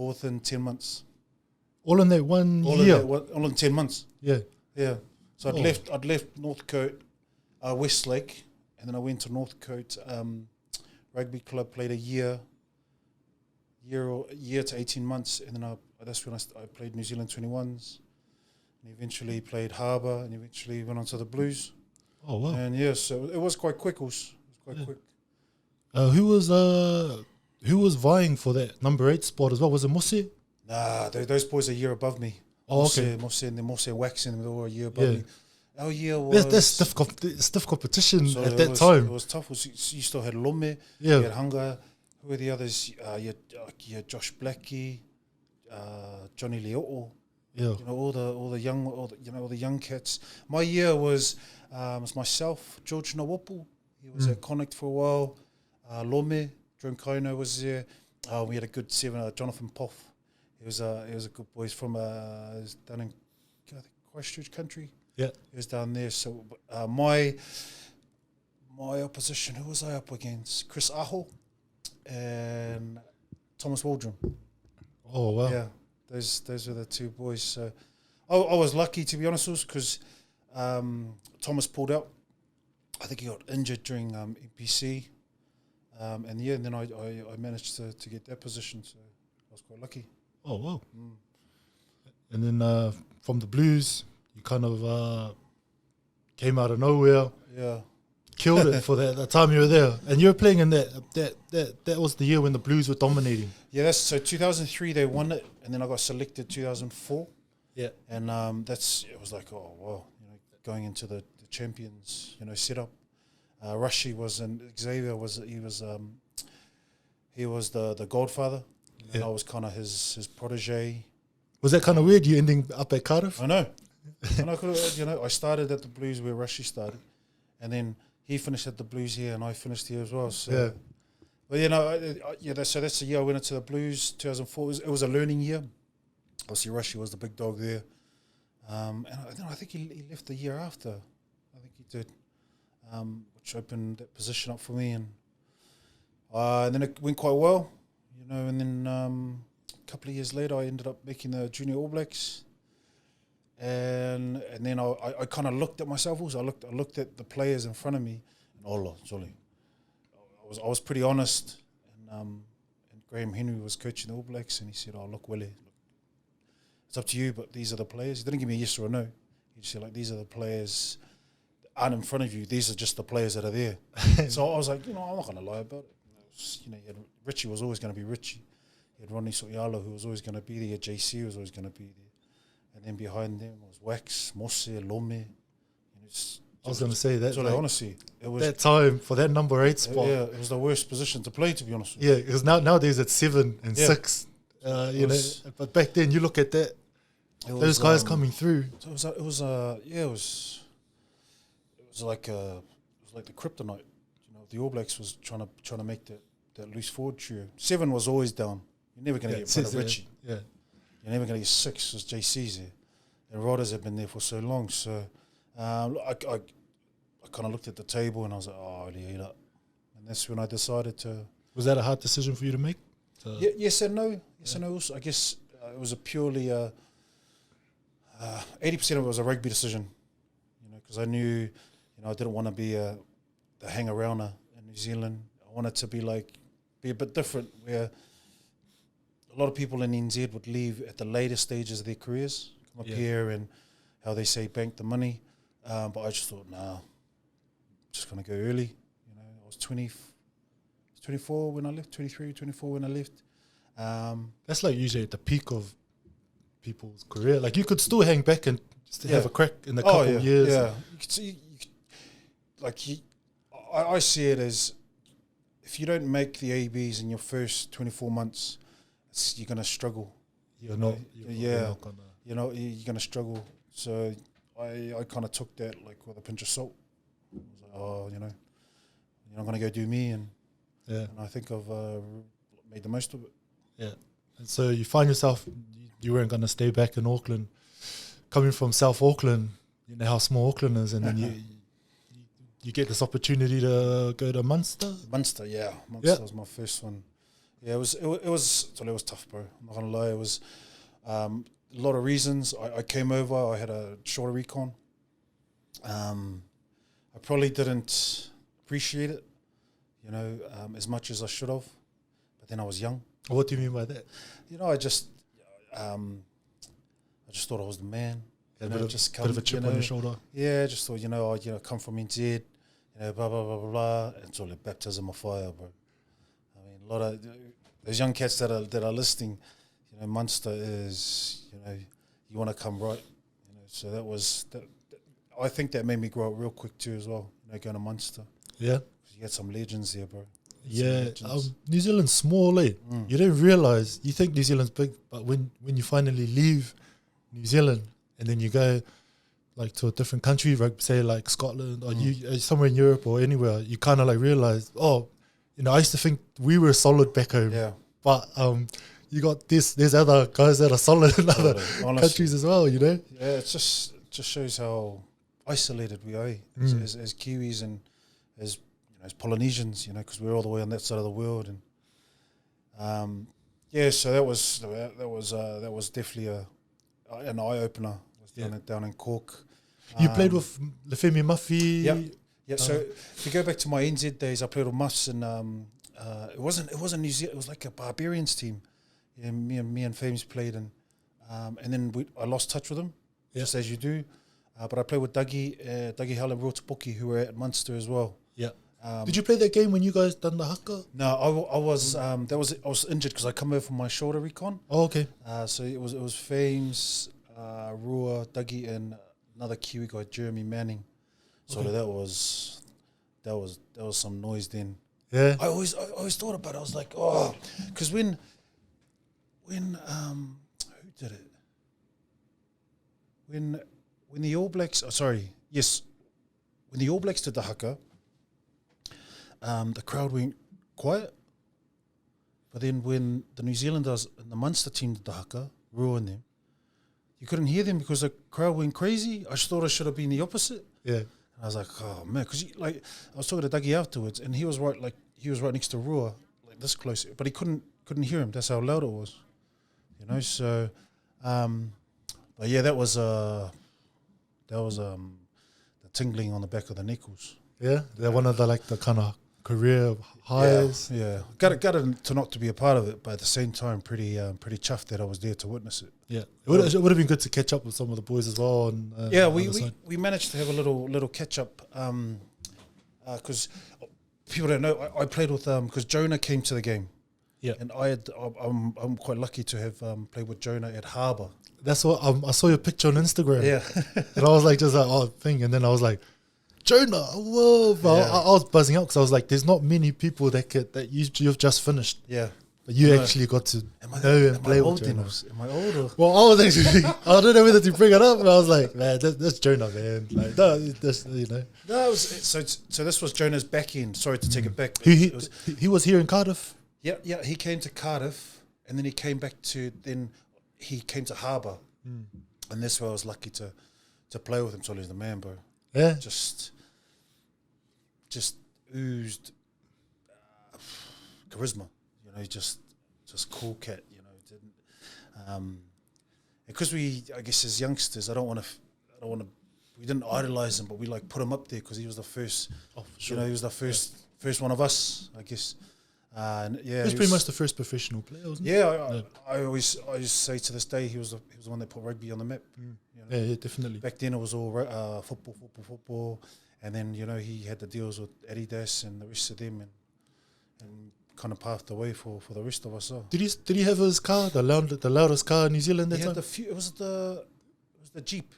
all within 10 months. All in that one year? All in 10 months. Yeah. Yeah. So I'd left Northcote, Westlake, and then I went to Northcote Rugby Club, played a year to 18 months, and then that's when I played New Zealand 21s, and eventually played Harbour, and eventually went on to the Blues. Oh, wow. And yeah, so it was quite quick. It was quite quick. Who was vying for that number 8 spot as well? Was it Mosse? Nah, those boys are a year above me. Oh, okay. Mosse and then Mosse and Waxing, they were a year above me. Our year was... That's stiff competition so at that time. It was tough. You still had Lomu, you had Hunga. Who were the others? You had Josh Blackie, Johnny Leo'o. Yeah. You know, all the young cats. My year was myself, George Nawapu. He was at Connect for a while. Lomu, Jerome Kaino was there. We had a good 7, Jonathan Poff. He was a good boy. He's from down in Christchurch country. Yeah, he was down there. So my opposition, who was I up against? Chris Aho and Thomas Waldron. Oh wow! Yeah, those were the two boys. So I was lucky, to be honest, because Thomas pulled out. I think he got injured during NPC, and then I managed to get that position. So I was quite lucky. Oh wow! And then from the Blues, you kind of came out of nowhere. Yeah. Killed it for that time you were there. And you were playing in that was the year when the Blues were dominating. Yeah, so 2003 they won it, and then I got selected 2004. Yeah. And it was like, oh wow, going into the champions, setup. Rushy was, and Xavier was the godfather. And I was kind of his protege. Was that kind of weird, you ending up at Cardiff? I know. I started at the Blues where Rushy started, and then he finished at the Blues here, and I finished here as well. So, but so that's the year I went into the Blues. 2004. It was a learning year. Obviously, Rushy was the big dog there, and I think he left the year after. I think he did, which opened that position up for me, and then it went quite well, And then a couple of years later, I ended up making the Junior All Blacks. And then I kind of looked at myself also. I looked at the players in front of me, and I was pretty honest. And Graham Henry was coaching the All Blacks, and he said, "Oh, look, Willie, it's up to you, but these are the players." He didn't give me a yes or a no. He just said, these are the players that aren't in front of you. These are just the players that are there. So I was like, I'm not going to lie about it. Richie was always going to be Richie. You had Ronnie Sotialo, who was always going to be there. JC was always going to be there. And then behind them was Wax, Mosse, Lomu. I was going to say that. Honestly, it was that time for that number 8 spot. Yeah, it was the worst position to play, to be honest with you. Yeah, because nowadays it's 7 and 6. But back then you look at that, those guys coming through. So it was like the kryptonite. The All Blacks was trying to make that loose forward trio. 7 was always down. You're never going to get front of Richie. Yeah. You're never going to get 6 as JC's there. And Rodders have been there for so long. So I kind of looked at the table and I was like, oh, and that's when I decided to... Was that a hard decision for you to make? Yes and no. Yes and no. Also, I guess it was a purely... 80% of it was a rugby decision. Because I knew, I didn't want to be the hang-arounder in New Zealand. I wanted to be a bit different, where a lot of people in NZ would leave at the later stages of their careers, come up here and how they say bank the money. But I just thought, I'm just going to go early. I was 24 when I left, 23, 24 when I left. That's usually at the peak of people's career. You could still hang back and just have a crack in a couple of years. Yeah, I see it as, if you don't make the ABs in your first 24 months, you're going to struggle. You're not going to struggle. So I kind of took that with a pinch of salt. I was like, I'm going to go do me, and I think I've made the most of it. Yeah. And so you find yourself, you weren't going to stay back in Auckland. Coming from South Auckland, you know how small Auckland is, and then you get this opportunity to go to Munster. Munster was my first one. Yeah, it was tough, bro. I'm not gonna lie. It was a lot of reasons. I came over. I had a shorter recon. I probably didn't appreciate it, as much as I should have. But then I was young. What do you mean by that? I just thought I was the man. A bit of a chip on your shoulder. Yeah, I just thought, I come from NZ, blah, blah, blah, blah, blah. And it's all a baptism of fire, bro. I mean, a lot of those young cats that are listening, Munster is, you want to come right. So that was, I think that made me grow up real quick too as well, going to Munster. Yeah. You had some legends there, bro. Yeah, New Zealand's small, eh? You don't realise, you think New Zealand's big, but when you finally leave New Zealand and then you go like to a different country, like say like Scotland or you somewhere in Europe or anywhere, you kind of like realise, I used to think we were solid back home, but you got there's other guys that are solid in other countries as well, Yeah, it just shows how isolated we are as Kiwis and as Polynesians, because we're all the way on that side of the world, and so that was definitely an eye opener. Down in Cork. You played with Lefemi Muffy. Yeah. So if you go back to my NZ days, I played with Muffs, and it wasn't New Zealand. It was like a Barbarians team. Yeah, me and Fames played, and then I lost touch with them, just as you do. But I played with Dougie Hull and Rotapoki, who were at Munster as well. Yeah. Did you play that game when you guys done the haka? No, I was injured because I come over from my shoulder recon. Oh, okay. So it was Fames, Rua, Dougie, and another Kiwi guy, Jeremy Manning. So that was some noise then. Yeah. I always thought about it. I was like, because when who did it? When the All Blacks, when the All Blacks did the haka, the crowd went quiet. But then when the New Zealanders and the Munster team did the haka, Rua and them, you couldn't hear them because the crowd went crazy. I just thought it should have been the opposite. Yeah. And I was like, oh man, because I was talking to Dougie afterwards, and he was right next to Rua, like this close, but he couldn't hear him. That's how loud it was, So, but yeah, that was the tingling on the back of the knuckles. Yeah, they're one of the kind of career highs. Yeah. Got it to not to be a part of it, but at the same time, pretty chuffed that I was there to witness it. Yeah, it would have been good to catch up with some of the boys as well. And we managed to have a little catch up because people don't know I played with because Jonah came to the game. Yeah, and I'm quite lucky to have played with Jonah at Harbour. That's what I saw your picture on Instagram. Yeah, and I was like thing, and then I was like, Jonah, whoa! But I was buzzing out because I was like, "There's not many people that you've just finished." Yeah, but you actually got to know and play with Jonah. Am I older? Well, I was actually, I don't know whether to bring it up, but I was like, "Man, that's Jonah, man." Like, no, that's No, so this was Jonah's back end. Sorry to take it back. He was here in Cardiff. Yeah. He came to Cardiff, and then he came back to Harbour, and that's where I was lucky to play with him. So he's the man, bro. Yeah, just oozed charisma, just cool cat, didn't because I guess as youngsters, I don't want to we didn't idolize him, but we put him up there because he was the first. Oh, sure. He was the first one of us, I guess. And he was pretty much the first professional player, wasn't he? Yeah, I always say to this day he was the one that put rugby on the map. Yeah, definitely. Back then it was all football, and then he had the deals with Adidas and the rest of them, and kind of paved the way for the rest of us. So. Did he have his car, the loudest car in New Zealand that time? It was the Jeep.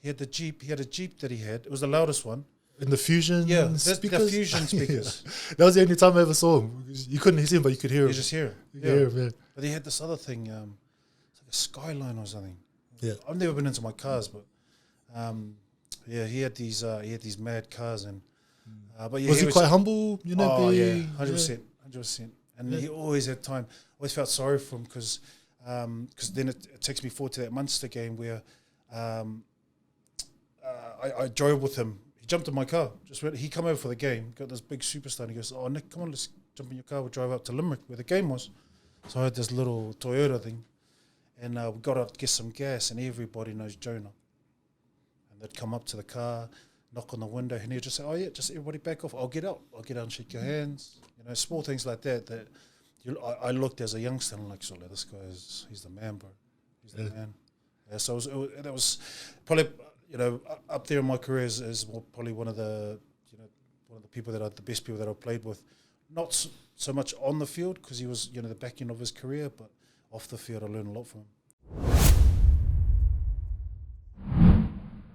He had the Jeep. He had a Jeep that he had. It was the loudest one. In the Fusion speakers? The Fusion speakers. That was the only time I ever saw him. You couldn't see him, but you could hear him. You just hear him. Hear him, yeah. But he had this other thing, it's like a Skyline or something. Yeah. I've never been into my cars, but he had these mad cars, and but yeah, was he quite humble? 100%. And he always had time. Always felt sorry for him because then it takes me forward to that Munster game where I drove with him. He jumped in my car. He come over for the game. Got this big superstar. And he goes, "Oh Nick, come on, let's jump in your car, we drive up to Limerick where the game was. So I had this little Toyota thing, and we got out to get some gas, and everybody knows Jonah. And they'd come up to the car, knock on the window, and he'd just say, "Oh yeah, just everybody back off. I'll get out and shake your hands." You know, small things like that. That I looked as a youngster and I'm like, "So this guy he's the man, bro. He's the man." Yeah, so that was probably up there in my career is probably one of the people that are the best people that I've played with. Not so much on the field because he was the back end of his career, but off the field I learned a lot from him.